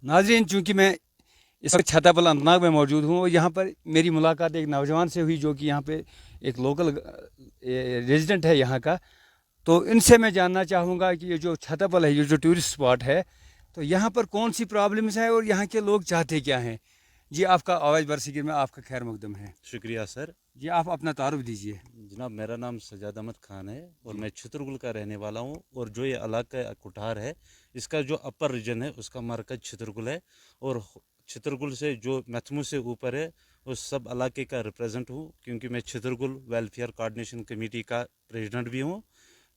नाज़रीन, चूँकि मैं इस वक्त छतरपुर अनंतनाग में मौजूद हूँ और यहाँ पर मेरी मुलाकात एक नौजवान से हुई जो कि यहाँ पे एक लोकल रेजिडेंट है यहाँ का। तो इनसे मैं जानना चाहूँगा कि ये जो छतरपुर है, ये जो टूरिस्ट स्पॉट है, तो यहाँ पर कौन सी प्रॉब्लम्स हैं और यहाँ के लोग चाहते क्या हैं। जी, आपका आवाज़ बरसगी में आपका खैर मकदम है। शुक्रिया सर। जी, आप अपना तारुफ दीजिए। जनाब, मेरा नाम सजाद अहमद खान है और जी। मैं छितरगुल का रहने वाला हूँ। और जो ये इलाका कुठार है, इसका जो अपर रीजन है उसका मरकज छितरगुल है। और छितरगुल से जो मैथमू से ऊपर है उस सब इलाके का रिप्रेजेंट हूँ, क्योंकि मैं छितरगुल वेलफेयर कोऑर्डिनेशन कमेटी का प्रेसिडेंट भी हूँ।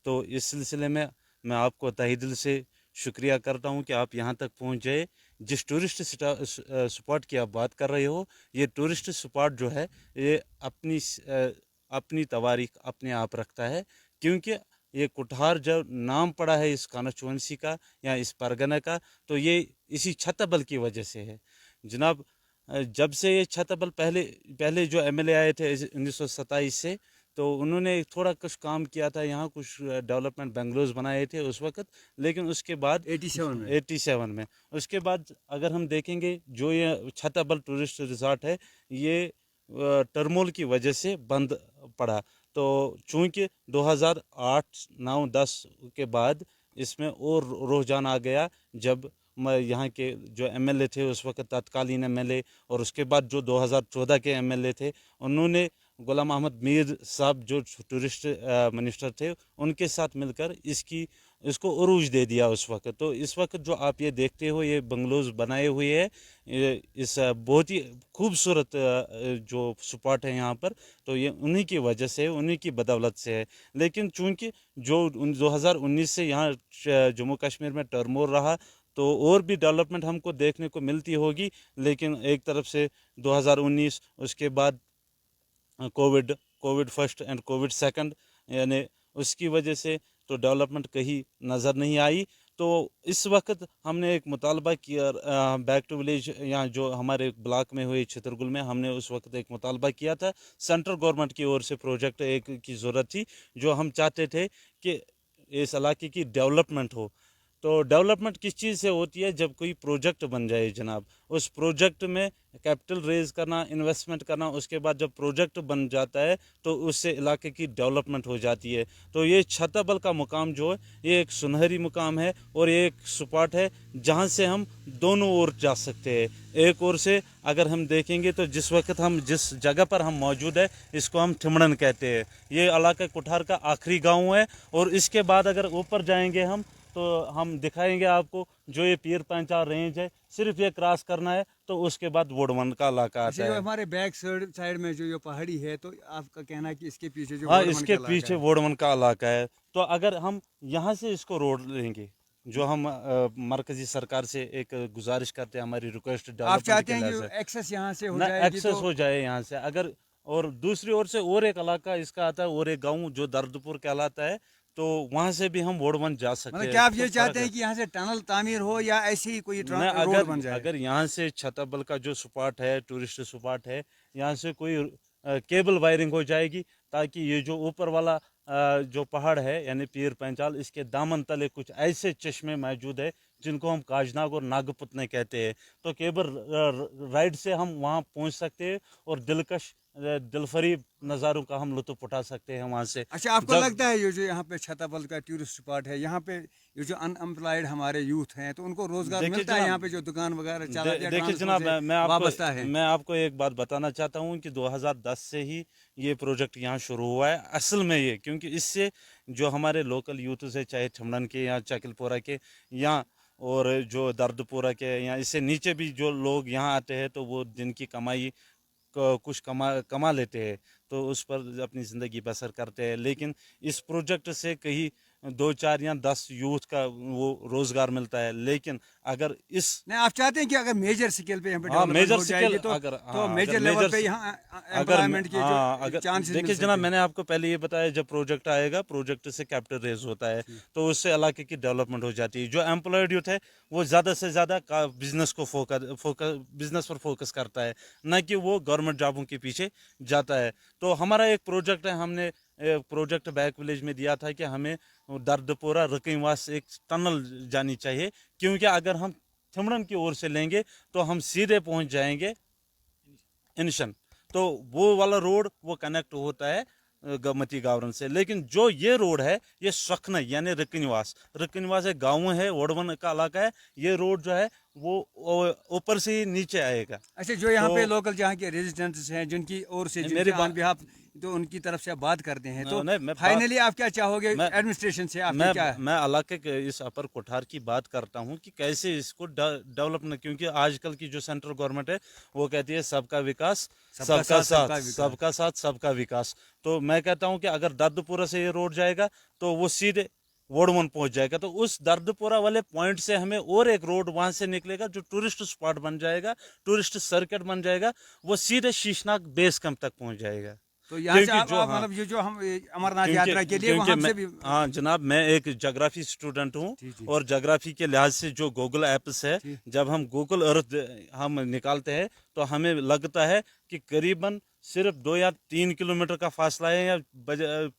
तो इस सिलसिले में मैं आपको तहे दिल से शुक्रिया करता हूँ कि आप यहाँ तक पहुँच गए। जिस टूरिस्ट स्पॉट की आप बात कर रहे हो, ये टूरिस्ट स्पॉट जो है ये अपनी तवारीख अपने आप रखता है, क्योंकि ये कुठार जब नाम पड़ा है इस कॉन्स्टिट्यूंसी का या इस परगना का, तो ये इसी छतबल की वजह से है जनाब। जब से ये छतबल पहले पहले जो एमएलए आए थे 1927 से, तो उन्होंने थोड़ा कुछ काम किया था यहाँ, कुछ डेवलपमेंट बंगलोज बनाए थे उस वक्त। लेकिन उसके बाद 87 में उसके बाद अगर हम देखेंगे जो ये छतबल टूरिस्ट रिजॉर्ट है, ये टर्मोल की वजह से बंद पड़ा। तो चूंकि 2008, 9, 10 के बाद इसमें और रुझान आ गया, जब यहाँ के जो एमएलए थे उस वक्त तत्कालीन एमएलए, और उसके बाद जो 2014 के एमएलए थे, उन्होंने गुलाम अहमद मीर साहब जो टूरिस्ट मिनिस्टर थे, उनके साथ मिलकर इसको उरूज दे दिया उस वक्त। तो इस वक्त जो आप ये देखते हो, ये बंगलोज बनाए हुए हैं, इस बहुत ही खूबसूरत जो स्पॉट है यहाँ पर, तो ये उन्हीं की वजह से, उन्हीं की बदौलत से है। लेकिन चूंकि जो 2019 से यहाँ जम्मू कश्मीर में टर्मोर रहा, तो और भी डेवलपमेंट हमको देखने को मिलती होगी। लेकिन एक तरफ से 2019, उसके बाद Covid first and Covid second, यानी उसकी वजह से तो डेवलपमेंट कहीं नज़र नहीं आई। तो इस वक्त हमने एक मुतालबा किया बैक टू विलेज, यहाँ जो हमारे ब्लॉक में हुए छितरगुल में, हमने उस वक्त एक मुतालबा किया था। सेंट्रल गवर्नमेंट की ओर से प्रोजेक्ट एक की ज़रूरत थी, जो हम चाहते थे कि इस इलाके की डेवलपमेंट हो। तो डेवलपमेंट किस चीज़ से होती है? जब कोई प्रोजेक्ट बन जाए जनाब, उस प्रोजेक्ट में कैपिटल रेज करना, इन्वेस्टमेंट करना, उसके बाद जब प्रोजेक्ट बन जाता है तो उससे इलाके की डेवलपमेंट हो जाती है। तो ये छतबल का मुकाम जो है, ये एक सुनहरी मुकाम है और ये एक स्पॉट है जहाँ से हम दोनों ओर जा सकते हैं। एक ओर से अगर हम देखेंगे तो जिस वक्त हम जिस जगह पर हम मौजूद है, इसको हम ठिमड़न कहते हैं। ये इलाका कुठार का आखिरी गाँव है। और इसके बाद अगर ऊपर जाएंगे हम, तो हम दिखाएंगे आपको जो ये पीर पंचाल रेंज है, सिर्फ ये क्रॉस करना है तो उसके बाद वोडवन का इलाका आता जो है। हमारे बैक साइड में जो ये पहाड़ी है, तो आपका कहना है कि इसके पीछे जो हाँ, वोडमन का इसके इलाका पीछे है। वोडवन का इलाका है। तो अगर हम यहाँ से इसको रोड लेंगे, जो हम मरकजी सरकार से एक गुजारिश करते हैं, हमारी रिक्वेस्ट आप डेवलपमेंट चाहते के हैं लिहाज से, कि एक्सेस यहाँ से हो ना जाएगी एक्सेस तो। हो जाए यहाँ से अगर। और दूसरी ओर से और एक इलाका इसका आता है, और एक गांव जो दर्दपुर कहलाता है, तो वहाँ से भी हम वोडवन जा मतलब सकते हैं। क्या आप तो ये फर्क चाहते है। हैं कि यहाँ से टनल तामीर हो या ऐसे ही कोई मैं रोड अगर बन जाए। अगर यहाँ से छतबल का जो स्पॉट है, टूरिस्ट स्पॉट है, यहाँ से कोई केबल वायरिंग हो जाएगी, ताकि ये जो ऊपर वाला जो पहाड़ है यानी पीर पंचाल, इसके दामन तले कुछ ऐसे चश्मे मौजूद है जिनको हम काजनाग और नागपुतने कहते हैं। तो केबल राइड से हम वहाँ पहुँच सकते हैं और दिलकश दिलफरीब नज़ारों का हम लुत्फ़ उठा सकते हैं वहाँ से। अच्छा, आपको जब लगता है ये जो यहाँ पे छतरपुर का टूरिस्ट स्पॉट है, यहाँ पे ये जो अनएम्प्लॉयड हमारे यूथ हैं, तो उनको रोजगार देखिए मिलता है? यहाँ जनाब, पे जो दुकान वगैरह चलाते हैं देखिए ट्रांसपोर्ट जनाब, से वाबस्ता है। मैं आपको एक बात बताना चाहता हूँ कि 2010 से ही ये प्रोजेक्ट यहाँ शुरू हुआ है असल में ये, क्योंकि इससे जो हमारे लोकल यूथ है, चाहे ठमड़न के या चकिलपुरा के या और जो दर्दपुरा के या इससे नीचे भी जो लोग यहाँ आते हैं, तो वो दिन की कमाई कुछ कमा कमा लेते हैं, तो उस पर अपनी ज़िंदगी बसर करते हैं। लेकिन इस प्रोजेक्ट से कहीं 2, 4 या 10 यूथ का वो रोज़गार मिलता है। लेकिन अगर इस नहीं, आप चाहते हैं कि अगर मेजर स्केल पे यहाँ पे हाँ डेवलपमेंट मेजर हो स्केल, जाएगी तो अगर मेजर लेवल पे यहाँ एम्प्लॉयमेंट के जो अगर चांसेस मिल देखिए जनाब, सकते हैं। मैंने आपको पहले ये बताया, जब प्रोजेक्ट आएगा, प्रोजेक्ट से कैपिटल रेज होता है, तो उससे इलाके की डेवलपमेंट हो जाती है। जो एम्प्लॉयड यूथ है वो ज़्यादा से ज़्यादा बिजनेस को बिजनेस पर फोकस करता है, ना कि वो गवर्नमेंट जॉबों के पीछे जाता है। तो हमारा एक प्रोजेक्ट है, हमने एक प्रोजेक्ट बैक विलेज में दिया था कि हमें दर्दपुरा रकीवास एक टनल जानी चाहिए, क्योंकि अगर हम थिमड़न की ओर से लेंगे तो हम सीधे पहुंच जाएंगे इनशन। तो वो वाला रोड वो कनेक्ट होता है गमती गावरन से। लेकिन जो ये रोड है ये सखन यानी रिकनिवास एक गाँव है, वडवन का इलाका है। ये रोड जो है वो ऊपर से ही नीचे आएगा। अच्छा, जो यहाँ तो पे लोकल जहाँ के रेजिडेंट्स हैं जिनकी ओर से मेरी जिनके बात- ऑन बिहाफ तो उनकी तरफ से आप बात करते हैं, तो नहीं, मैं फाइनली आप क्या चाहोगे एडमिनिस्ट्रेशन से? आप क्या मैं इलाके के इस अपर कोठार की बात करता हूँ कि कैसे इसको डेवलप न, क्योंकि आजकल की जो सेंट्रल गवर्नमेंट है वो कहती है सबका विकास सबका साथ, सबका साथ सबका विकास। तो मैं कहता हूँ कि अगर दर्दपुरा से ये रोड जाएगा तो वो सीधे वोडवन पहुंच जाएगा। तो उस दर्दपुरा वाले पॉइंट से हमें और एक रोड वहां से निकलेगा जो टूरिस्ट स्पॉट बन जाएगा, टूरिस्ट सर्किट बन जाएगा, वो सीधे शीशनाग बेस कैंप तक पहुंच जाएगा। तो यहाँ से क्योंकि आप, जो आप हाँ, मतलब ये जो हम अमरनाथ यात्रा के लिए वहाँ से भी हाँ जनाब, मैं एक जोग्राफी स्टूडेंट हूँ जी। और जोग्राफी के लिहाज से जो गूगल एप्स है, जब हम गूगल अर्थ हम निकालते हैं तो हमें लगता है कि करीबन सिर्फ 2 या 3 किलोमीटर का फासला है या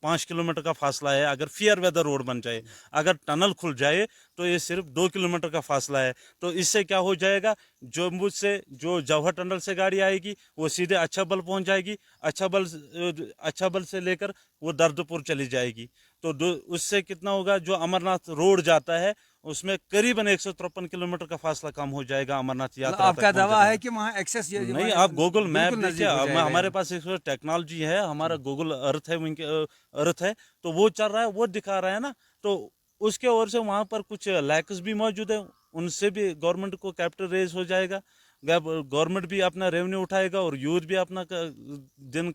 5 किलोमीटर का फासला है। अगर फेयर वेदर रोड बन जाए, अगर टनल खुल जाए तो ये सिर्फ 2 किलोमीटर का फासला है। तो इससे क्या हो जाएगा, जम्मू से जो जवाहर टनल से गाड़ी आएगी वो सीधे अच्छाबल पहुंच जाएगी, अच्छाबल से लेकर वो दर्दपुर चली जाएगी। तो उससे कितना होगा, जो अमरनाथ रोड जाता है उसमें करीबन 153 किलोमीटर का फासला कम हो जाएगा अमरनाथ यात्रा। आपका दावा है कि वहाँ एक्सेस नहीं, आप गूगल मैप देखिए, हमारे पास एक टेक्नोलॉजी है, हमारा गूगल अर्थ है, अर्थ है, तो वो चल रहा है, वो दिखा रहा है ना। तो उसके ओर से वहाँ पर कुछ लैक्स भी मौजूद है, उनसे भी गवर्नमेंट को कैपिटल रेज हो जाएगा, गवर्नमेंट भी अपना रेवेन्यू उठाएगा और यूथ भी अपना दिन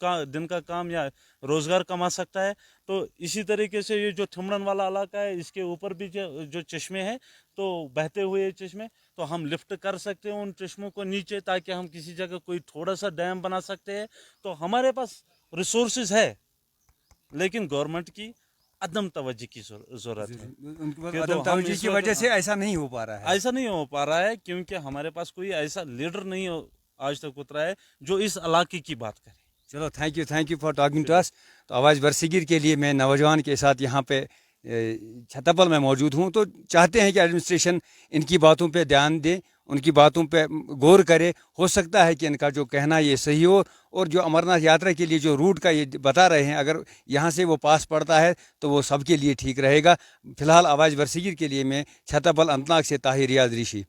का काम या रोजगार कमा सकता है। तो इसी तरीके से ये जो थिमड़न वाला इलाका है इसके ऊपर भी जो चश्मे हैं, तो बहते हुए चश्मे, तो हम लिफ्ट कर सकते हैं उन चश्मों को नीचे, ताकि हम किसी जगह कोई थोड़ा सा डैम बना सकते हैं। तो हमारे पास रिसोर्सेज है, लेकिन गवर्नमेंट की अदम तवज्जो की जरूरत है। अदम तवज्जो की वजह से ऐसा नहीं हो पा रहा है। ऐसा नहीं हो पा रहा है क्योंकि हमारे पास कोई ऐसा लीडर नहीं आज तक उतरा है जो इस इलाके की बात करे। चलो, thank you for talking to us. तो आवाज़ बरसीगिर के लिए मैं नौजवान के साथ यहाँ पे छतरपुर में मौजूद हूँ। तो चाहते हैं कि एडमिनिस्ट्रेशन इनकी बातों पे ध्यान दे, उनकी बातों पे गौर करे। हो सकता है कि इनका जो कहना ये सही हो, और जो अमरनाथ यात्रा के लिए जो रूट का ये बता रहे हैं, अगर यहाँ से वो पास पड़ता है तो वो सबके लिए ठीक रहेगा। फिलहाल आवाज़ बरसीगिर के लिए मैं छतरपुर अनंतनाग से ताहिर रियाज ऋषि।